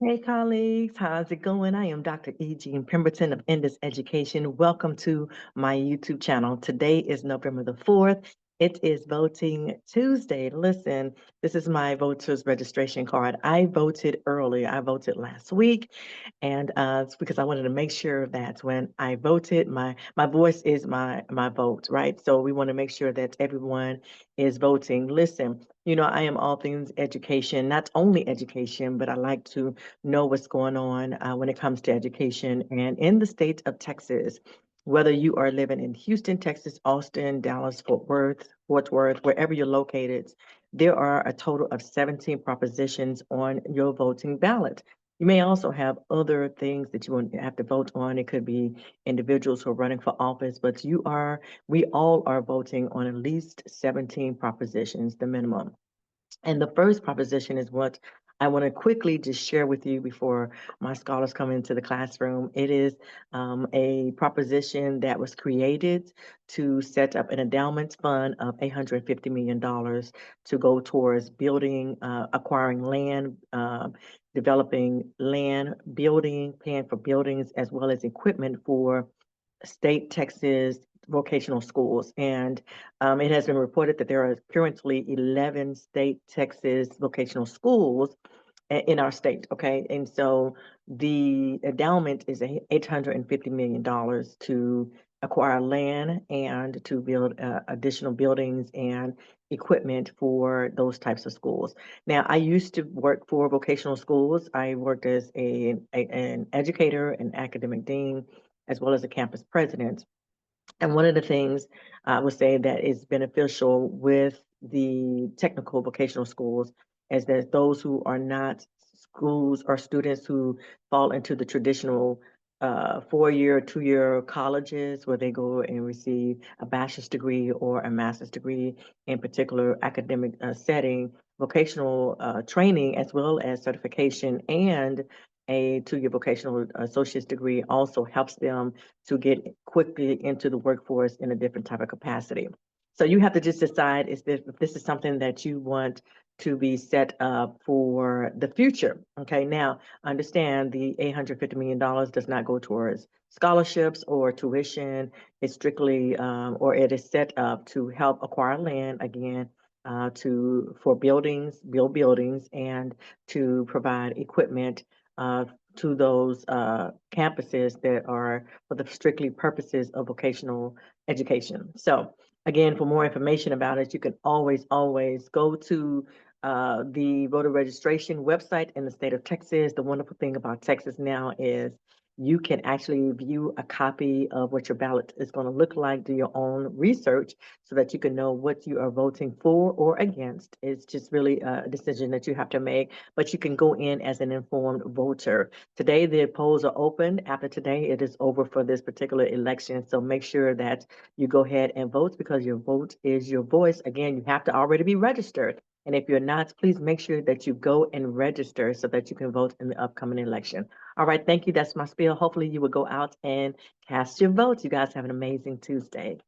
Hey colleagues, how's it going? I am Dr. E.G. Pemberton of Endless Education. Welcome to my YouTube channel. Today is November the 4th. It is Voting Tuesday. Listen, this is my voters registration card. I voted early. I voted last week, and it's because I wanted to make sure that when I voted, my voice is my vote, right? So we want to make sure that everyone is voting. Listen, I am all things education, not only education, but I like to know what's going on when it comes to education. And in the state of Texas, whether you are living in Houston, Texas, Austin, Dallas, Fort Worth, wherever you're located, there are a total of 17 propositions on your voting ballot. You may also have other things that you want to have to vote on. It could be individuals who are running for office, but we all are voting on at least 17 propositions, the minimum. And the first proposition is what I want to quickly just share with you before my scholars come into the classroom. It is a proposition that was created to set up an endowment fund of $850 million to go towards building, acquiring land, developing land, building, paying for buildings, as well as equipment for state Texas vocational schools. And it has been reported that there are currently 11 state Texas vocational schools in our state. Okay. And so the endowment is $850 million to acquire land and to build additional buildings and equipment for those types of schools. Now, I used to work for vocational schools. I worked as an educator, an academic dean, as well as a campus president. And one of the things I would say that is beneficial with the technical vocational schools is that those who are not schools or students who fall into the traditional 4-year, 2-year colleges where they go and receive a bachelor's degree or a master's degree in particular academic setting, vocational training as well as certification and a 2-year vocational associate's degree also helps them to get quickly into the workforce in a different type of capacity. So you have to just decide if this is something that you want to be set up for the future. Okay, now understand the $850 million does not go towards scholarships or tuition. It's strictly, or it is set up to help acquire land again, for buildings, build buildings, and to provide equipment to those campuses that are for the strictly purposes of vocational education. So again, for more information about it, you can always go to the voter registration website in the state of Texas. The wonderful thing about Texas now is you can actually view a copy of what your ballot is going to look like, do your own research so that you can know what you are voting for or against. It's just really a decision that you have to make, but you can go in as an informed voter. Today, the polls are open. After today, it is over for this particular election. So make sure that you go ahead and vote because your vote is your voice. Again, you have to already be registered. And if you're not, please make sure that you go and register so that you can vote in the upcoming election. All right, thank you. That's my spiel. Hopefully you will go out and cast your votes. You guys have an amazing Tuesday.